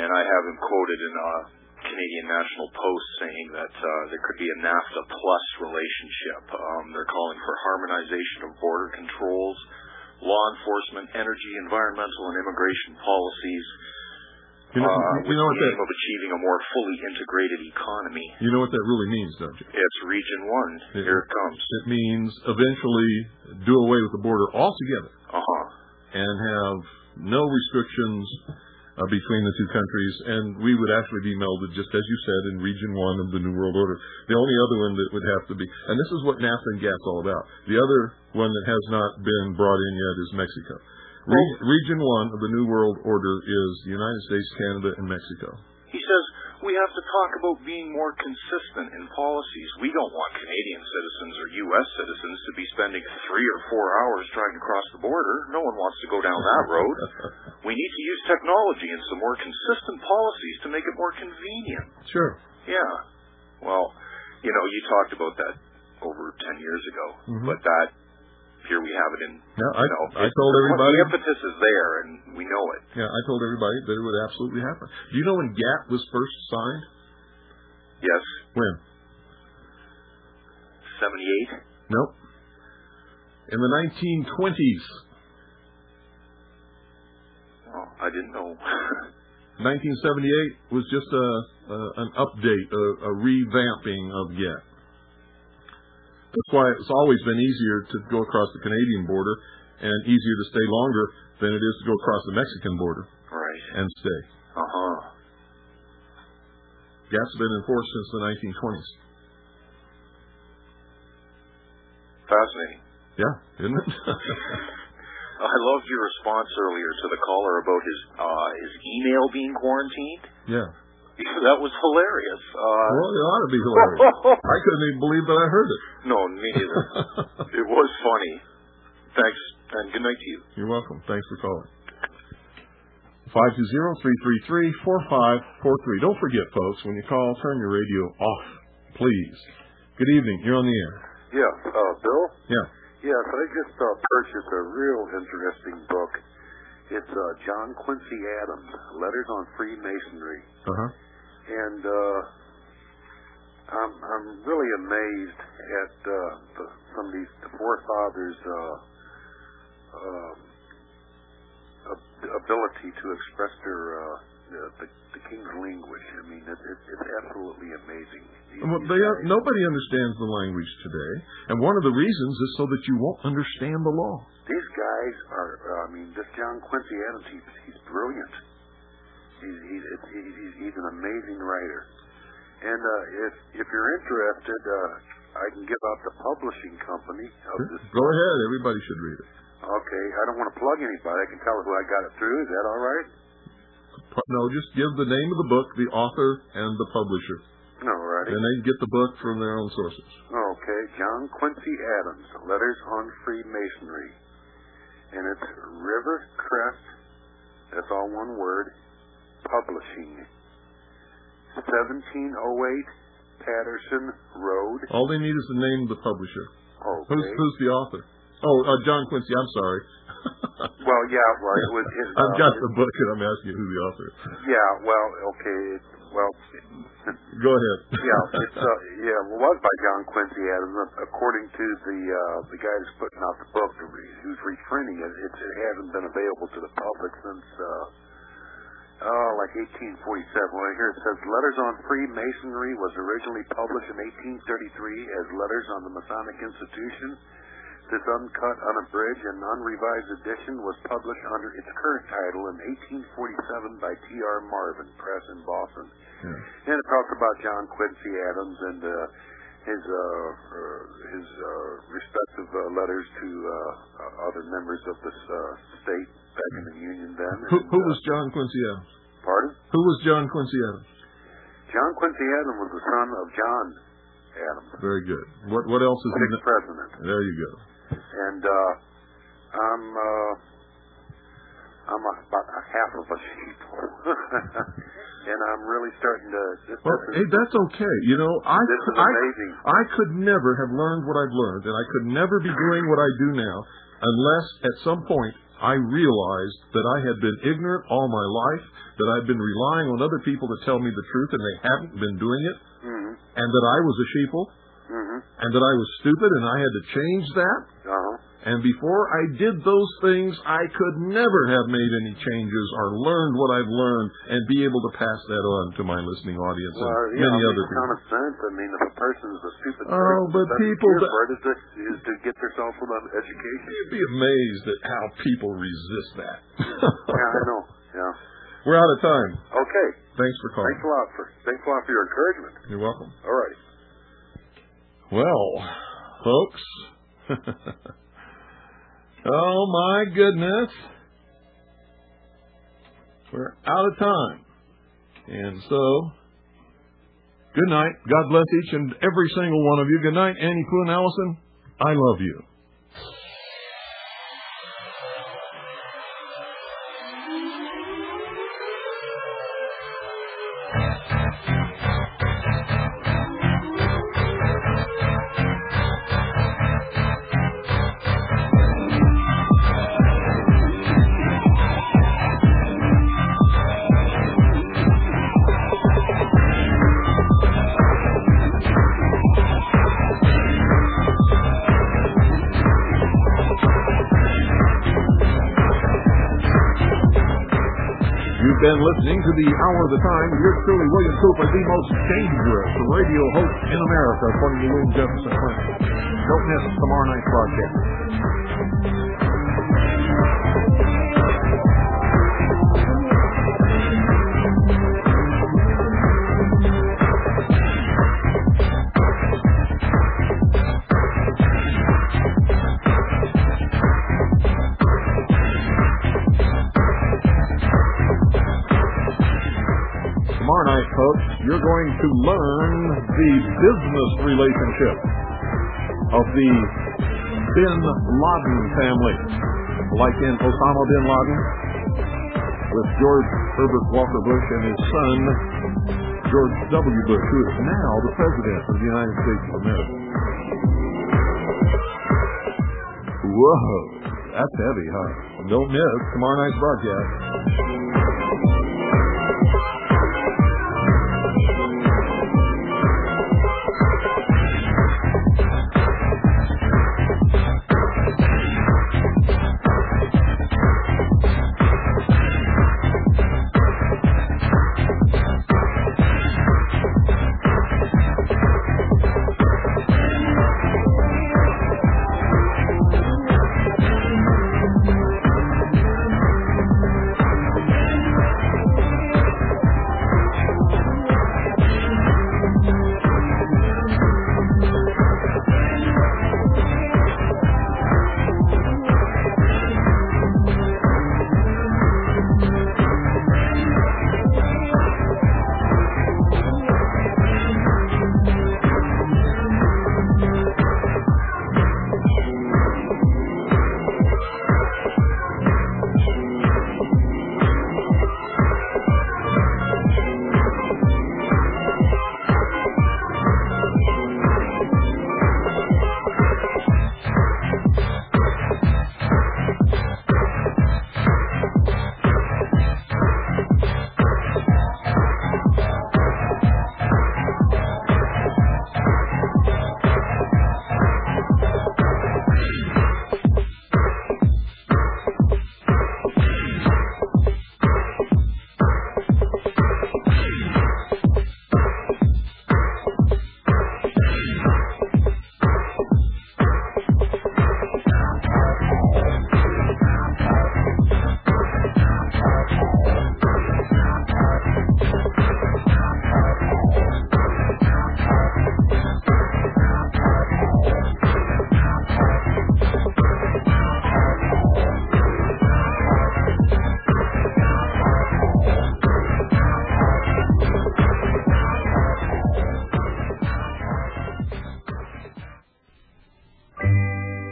and I have him quoted in Canadian National Post saying that there could be a NAFTA plus relationship. They're calling for harmonization of border controls, law enforcement, energy, environmental, and immigration policies. With the aim of achieving a more fully integrated economy. You know what that really means, don't you? It's Region 1. Here it comes. It means eventually do away with the border altogether. And have no restrictions between the two countries, and we would actually be melded, just as you said, in Region 1 of the New World Order. The only other one that would have to be, and this is what NAFTA and GATT's all about. The other one that has not been brought in yet is Mexico. Region 1 of the New World Order is the United States, Canada, and Mexico. He says we have to talk about being more consistent in policies. We don't want Canadian citizens or U.S. citizens to be spending 3 or 4 hours trying to cross the border. No one wants to go down that road. We need to use technology and some more consistent policies to make it more convenient. Sure. Yeah. Well, you talked about that over 10 years ago, but that... Here we have it in. Yeah, I told everybody. The impetus is there, and we know it. Yeah, I told everybody that it would absolutely happen. Do you know when GATT was first signed? Yes. When? 78? Nope. In the 1920s. Oh, I didn't know. 1978 was just an update, a revamping of GATT. That's why it's always been easier to go across the Canadian border and easier to stay longer than it is to go across the Mexican border and stay. GATT's been enforced since the 1920s. Fascinating. Yeah, isn't it? I loved your response earlier to the caller about his email being quarantined. Yeah. That was hilarious. Well, it ought to be hilarious. I couldn't even believe that I heard it. No, me neither. It was funny. Thanks, and good night to you. You're welcome. Thanks for calling. 520-333-4543. Don't forget, folks, when you call, turn your radio off, please. Good evening. You're on the air. Yeah, Bill? Yeah. Yes, I just purchased a real interesting book. It's John Quincy Adams, Letters on Freemasonry. And I'm really amazed at some of these forefathers' ability to express the king's language. I mean, it's absolutely amazing. Nobody understands the language today, and one of the reasons is so that you won't understand the law. These guys are, this John Quincy Adams, he's brilliant. He's an amazing writer. And if you're interested, I can give out the publishing company of this. Go ahead. Everybody should read it. Okay. I don't want to plug anybody. I can tell who I got it through. Is that all right? No, just give the name of the book, the author, and the publisher. All righty. And they get the book from their own sources. Okay. John Quincy Adams, Letters on Freemasonry. And it's Rivercrest, that's all one word, Publishing. 1708 Patterson Road. All they need is the name of the publisher. Okay. Who's the author? Oh, John Quincy. I'm sorry. Well, yeah, well, it was his... I've got the book, and I'm asking you who the author is. Yeah, well, okay, well... Go ahead. Yeah, it was by John Quincy Adams. According to the guy who's putting out the book, who's reprinting it, it hasn't been available to the public since... like 1847. Right here it says, Letters on Freemasonry was originally published in 1833 as Letters on the Masonic Institution. This uncut, unabridged, and unrevised edition was published under its current title in 1847 by T.R. Marvin Press in Boston. And it talks about John Quincy Adams and his respective letters to other members of this state back in the Union then. Who was John Quincy Adams? Pardon? Who was John Quincy Adams? John Quincy Adams was the son of John Adams. Very good. What else is he? Sixth president. There you go. And I'm about half of a sheeple. And I'm really starting to... Hey, that's okay. You know, this is amazing. I could never have learned what I've learned, and I could never be doing what I do now unless at some point I realized that I had been ignorant all my life, that I'd been relying on other people to tell me the truth, and they hadn't been doing it, and that I was a sheeple, and that I was stupid, and I had to change that. And before I did those things, I could never have made any changes or learned what I've learned and be able to pass that on to my listening audience and many other people. Common sense. I mean, if a person is a stupid but people is to get themselves an education. You'd be amazed at how people resist that. Yeah, I know. Yeah. We're out of time. Okay. Thanks for calling. Thanks a lot for your encouragement. You're welcome. All right. Well, folks. Oh, my goodness. We're out of time. And so, good night. God bless each and every single one of you. Good night, Annie, Pooh, and Allison. I love you. Been listening to the Hour of the Time. Yours truly, William Cooper, the most dangerous radio host in America, according to William Jefferson Clinton. Don't miss tomorrow night's broadcast. Tomorrow night, folks, you're going to learn the business relationship of the bin Laden family, like in Osama bin Laden, with George Herbert Walker Bush and his son, George W. Bush, who is now the President of the United States of America. Whoa, that's heavy, huh? Don't miss tomorrow night's broadcast.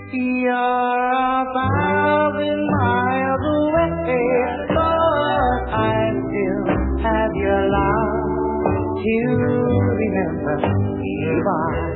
You're 1,000 miles away, but I still have your love to remember you by.